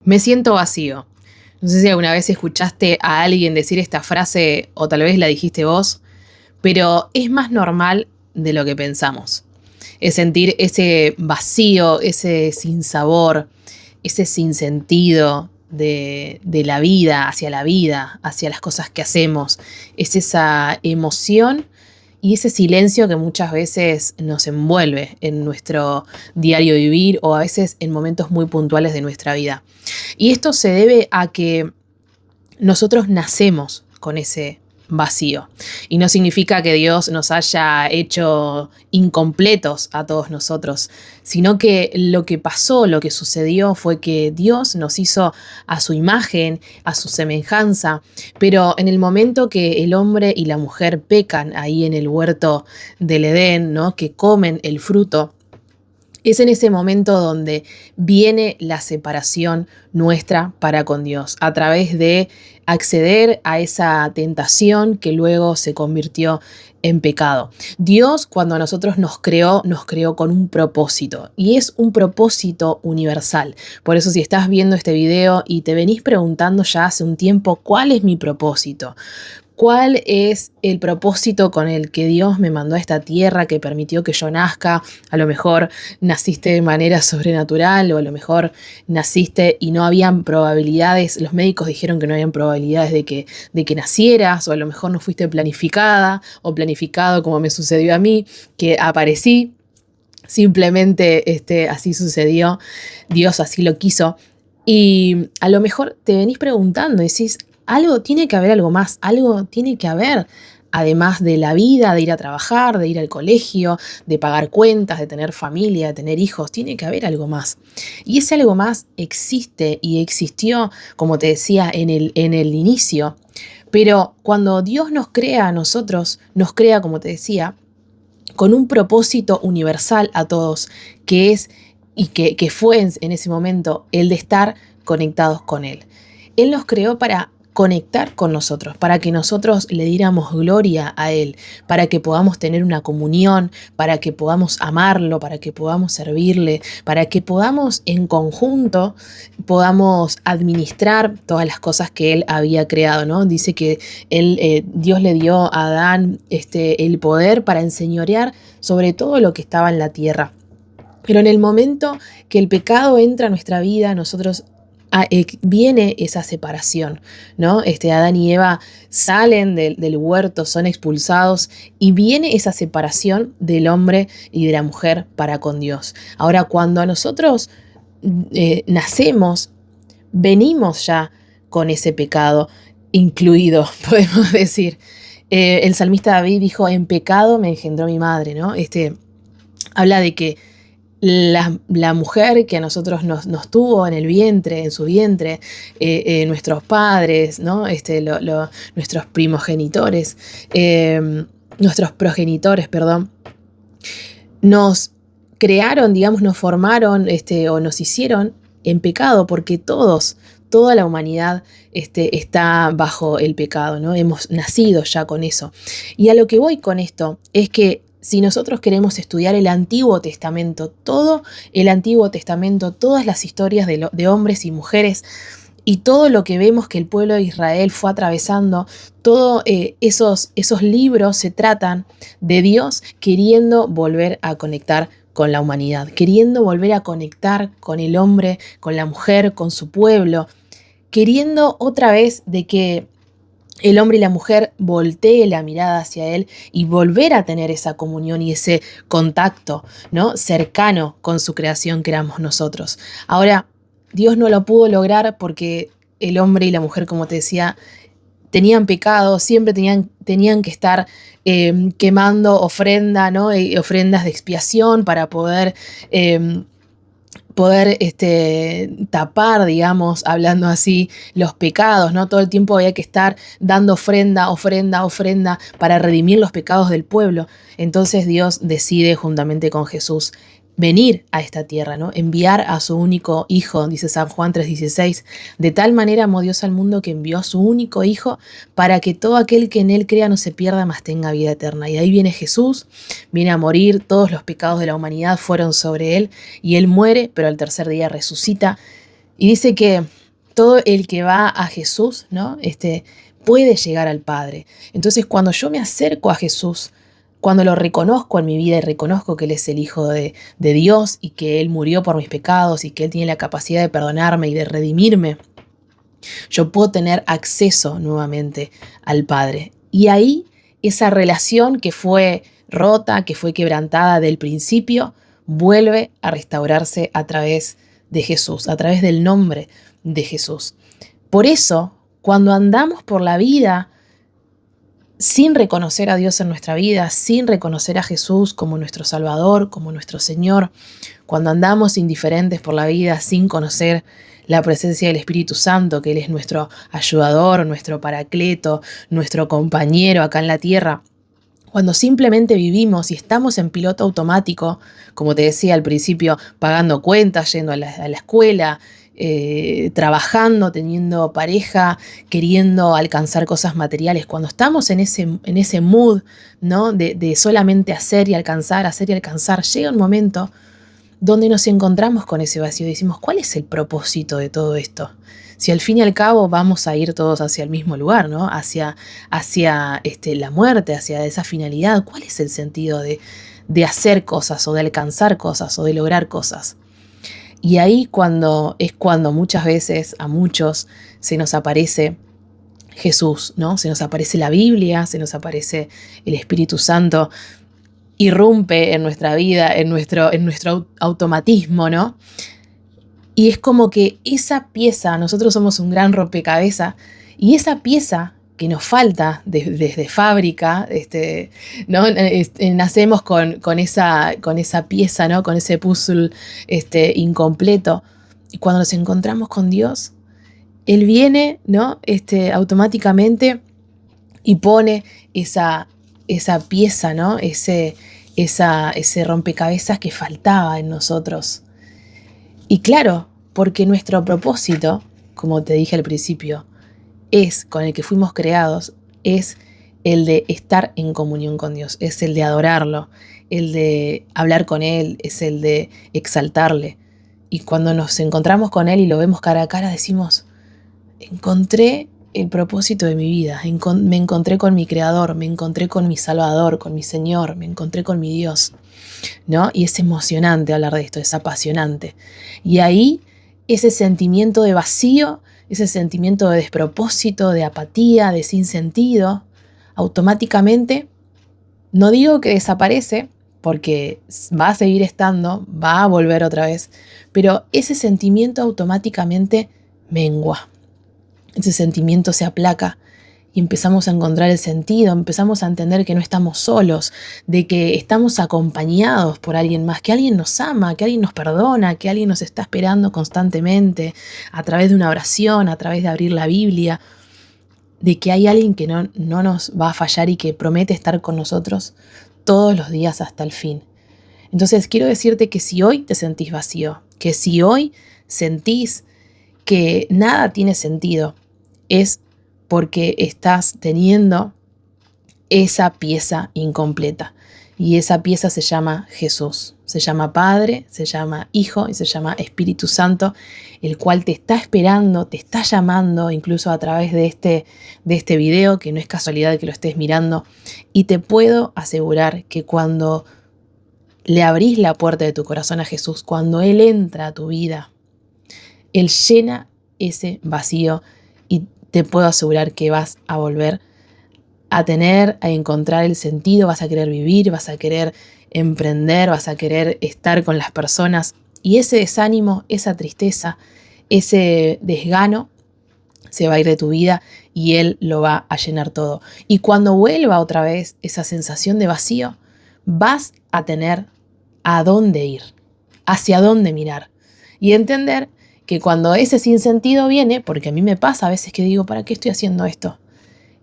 Me siento vacío. No sé si alguna vez escuchaste a alguien decir esta frase o tal vez la dijiste vos, pero es más normal de lo que pensamos. Es sentir ese vacío, ese sinsabor, ese sinsentido de la vida, hacia las cosas que hacemos. Es esa emoción y ese silencio que muchas veces nos envuelve en nuestro diario vivir o a veces en momentos muy puntuales de nuestra vida. Y esto se debe a que nosotros nacemos con ese vacío. Y no significa que Dios nos haya hecho incompletos a todos nosotros, sino que lo que pasó, lo que sucedió fue que Dios nos hizo a su imagen, a su semejanza, pero en el momento que el hombre y la mujer pecan ahí en el huerto del Edén, ¿no? Que comen el fruto, es en ese momento donde viene la separación nuestra para con Dios, a través de acceder a esa tentación que luego se convirtió en pecado. Dios, cuando a nosotros nos creó con un propósito, y es un propósito universal. Por eso, si estás viendo este video y te venís preguntando ya hace un tiempo cuál es mi propósito, ¿cuál es el propósito con el que Dios me mandó a esta tierra, que permitió que yo nazca? A lo mejor naciste de manera sobrenatural o a lo mejor naciste y no habían probabilidades, los médicos dijeron que no habían probabilidades de que nacieras, o a lo mejor no fuiste planificada o planificado como me sucedió a mí, que aparecí. Simplemente así sucedió, Dios así lo quiso. Y a lo mejor te venís preguntando y decís, algo tiene que haber, algo más, algo tiene que haber, además de la vida, de ir a trabajar, de ir al colegio, de pagar cuentas, de tener familia, de tener hijos, tiene que haber algo más. Y ese algo más existe y existió, como te decía, en el inicio. Pero cuando Dios nos crea a nosotros, nos crea, como te decía, con un propósito universal a todos, que es y que fue en ese momento el de estar conectados con Él. Él nos creó para conectar con nosotros, para que nosotros le diéramos gloria a Él, para que podamos tener una comunión, para que podamos amarlo, para que podamos servirle, para que podamos en conjunto, podamos administrar todas las cosas que Él había creado, ¿no? Dice que Dios le dio a Adán el poder para enseñorear sobre todo lo que estaba en la tierra. Pero en el momento que el pecado entra a nuestra vida, nosotros viene esa separación, ¿no? Adán y Eva salen del huerto, son expulsados y viene esa separación del hombre y de la mujer para con Dios. Ahora, cuando a nosotros nacemos, venimos ya con ese pecado incluido, podemos decir. El salmista David dijo, en pecado me engendró mi madre, ¿no? Habla de que la mujer que a nosotros nos tuvo en el vientre, en su vientre, nuestros padres, ¿no? Nuestros primogenitores, nuestros progenitores, perdón, nos crearon, digamos, nos formaron o nos hicieron en pecado, porque toda la humanidad está bajo el pecado, ¿no? Hemos nacido ya con eso. Y a lo que voy con esto es que si nosotros queremos estudiar el Antiguo Testamento, todo el Antiguo Testamento, todas las historias de hombres y mujeres y todo lo que vemos que el pueblo de Israel fue atravesando, todos esos libros se tratan de Dios queriendo volver a conectar con la humanidad, queriendo volver a conectar con el hombre, con la mujer, con su pueblo, queriendo otra vez de que el hombre y la mujer voltee la mirada hacia él y volver a tener esa comunión y ese contacto, ¿no? Cercano con su creación que éramos nosotros. Ahora, Dios no lo pudo lograr porque el hombre y la mujer, como te decía, tenían pecado, siempre tenían que estar quemando ofrenda, ¿no? Ofrendas de expiación para poder tapar, digamos, hablando así, los pecados, ¿no? Todo el tiempo había que estar dando ofrenda para redimir los pecados del pueblo. Entonces Dios decide, juntamente con Jesús, venir a esta tierra, ¿no? Enviar a su único hijo, dice San Juan 3:16. De tal manera amó Dios al mundo que envió a su único hijo para que todo aquel que en él crea no se pierda, mas tenga vida eterna. Y ahí viene Jesús, viene a morir, todos los pecados de la humanidad fueron sobre él y él muere, pero al tercer día resucita. Y dice que todo el que va a Jesús, ¿no? Puede llegar al Padre. Entonces, cuando yo me acerco a Jesús, cuando lo reconozco en mi vida y reconozco que Él es el Hijo de Dios y que Él murió por mis pecados y que Él tiene la capacidad de perdonarme y de redimirme, yo puedo tener acceso nuevamente al Padre. Y ahí esa relación que fue rota, que fue quebrantada del principio, vuelve a restaurarse a través de Jesús, a través del nombre de Jesús. Por eso, cuando andamos por la vida sin reconocer a Dios en nuestra vida, sin reconocer a Jesús como nuestro Salvador, como nuestro Señor, cuando andamos indiferentes por la vida sin conocer la presencia del Espíritu Santo, que Él es nuestro ayudador, nuestro paracleto, nuestro compañero acá en la tierra, cuando simplemente vivimos y estamos en piloto automático, como te decía al principio, pagando cuentas, yendo a la escuela, trabajando, teniendo pareja, queriendo alcanzar cosas materiales, cuando estamos en ese mood, ¿no? de solamente hacer y alcanzar, llega un momento donde nos encontramos con ese vacío y decimos, ¿cuál es el propósito de todo esto? Si al fin y al cabo vamos a ir todos hacia el mismo lugar, ¿no? Hacia la muerte, hacia esa finalidad, ¿cuál es el sentido de hacer cosas o de alcanzar cosas o de lograr cosas? Y ahí es cuando muchas veces a muchos se nos aparece Jesús, ¿no? Se nos aparece la Biblia, se nos aparece el Espíritu Santo, irrumpe en nuestra vida, en nuestro automatismo, ¿no? Y es como que esa pieza, nosotros somos un gran rompecabezas, y esa pieza que nos falta desde fábrica, ¿no? Nacemos con esa pieza, ¿no? Con ese puzzle incompleto. Y cuando nos encontramos con Dios, Él viene, ¿no? Automáticamente y pone esa pieza, ¿no? Ese rompecabezas que faltaba en nosotros. Y claro, porque nuestro propósito, como te dije al principio, con el que fuimos creados, es el de estar en comunión con Dios, es el de adorarlo, el de hablar con Él, es el de exaltarle. Y cuando nos encontramos con Él y lo vemos cara a cara, decimos, encontré el propósito de mi vida, me encontré con mi Creador, me encontré con mi Salvador, con mi Señor, me encontré con mi Dios, ¿no? Y es emocionante hablar de esto, es apasionante. Y ahí ese sentimiento de vacío, ese sentimiento de despropósito, de apatía, de sinsentido, automáticamente, no digo que desaparece, porque va a seguir estando, va a volver otra vez, pero ese sentimiento automáticamente mengua. Ese sentimiento se aplaca y empezamos a encontrar el sentido, empezamos a entender que no estamos solos, de que estamos acompañados por alguien más, que alguien nos ama, que alguien nos perdona, que alguien nos está esperando constantemente a través de una oración, a través de abrir la Biblia, de que hay alguien que no nos va a fallar y que promete estar con nosotros todos los días hasta el fin. Entonces quiero decirte que si hoy te sentís vacío, que si hoy sentís que nada tiene sentido, es porque estás teniendo esa pieza incompleta. Y esa pieza se llama Jesús, se llama Padre, se llama Hijo y se llama Espíritu Santo, el cual te está esperando, te está llamando, incluso a través de este video, que no es casualidad que lo estés mirando. Y te puedo asegurar que cuando le abrís la puerta de tu corazón a Jesús, cuando Él entra a tu vida, Él llena ese vacío y te puedo asegurar que vas a volver a encontrar el sentido, vas a querer vivir, vas a querer emprender, vas a querer estar con las personas. Y ese desánimo, esa tristeza, ese desgano se va a ir de tu vida y Él lo va a llenar todo. Y cuando vuelva otra vez esa sensación de vacío, vas a tener a dónde ir, hacia dónde mirar y entender que cuando ese sinsentido viene, porque a mí me pasa a veces que digo, ¿para qué estoy haciendo esto?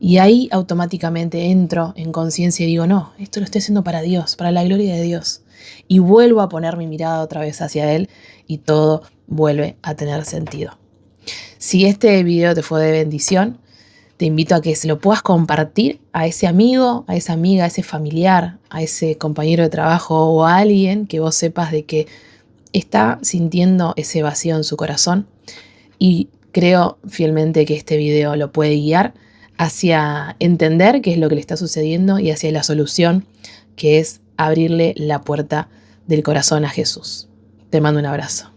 Y ahí automáticamente entro en conciencia y digo, no, esto lo estoy haciendo para Dios, para la gloria de Dios. Y vuelvo a poner mi mirada otra vez hacia Él y todo vuelve a tener sentido. Si este video te fue de bendición, te invito a que se lo puedas compartir a ese amigo, a esa amiga, a ese familiar, a ese compañero de trabajo o a alguien que vos sepas de que está sintiendo ese vacío en su corazón. y creo fielmente que este video lo puede guiar hacia entender qué es lo que le está sucediendo y hacia la solución, que es abrirle la puerta del corazón a Jesús. Te mando un abrazo.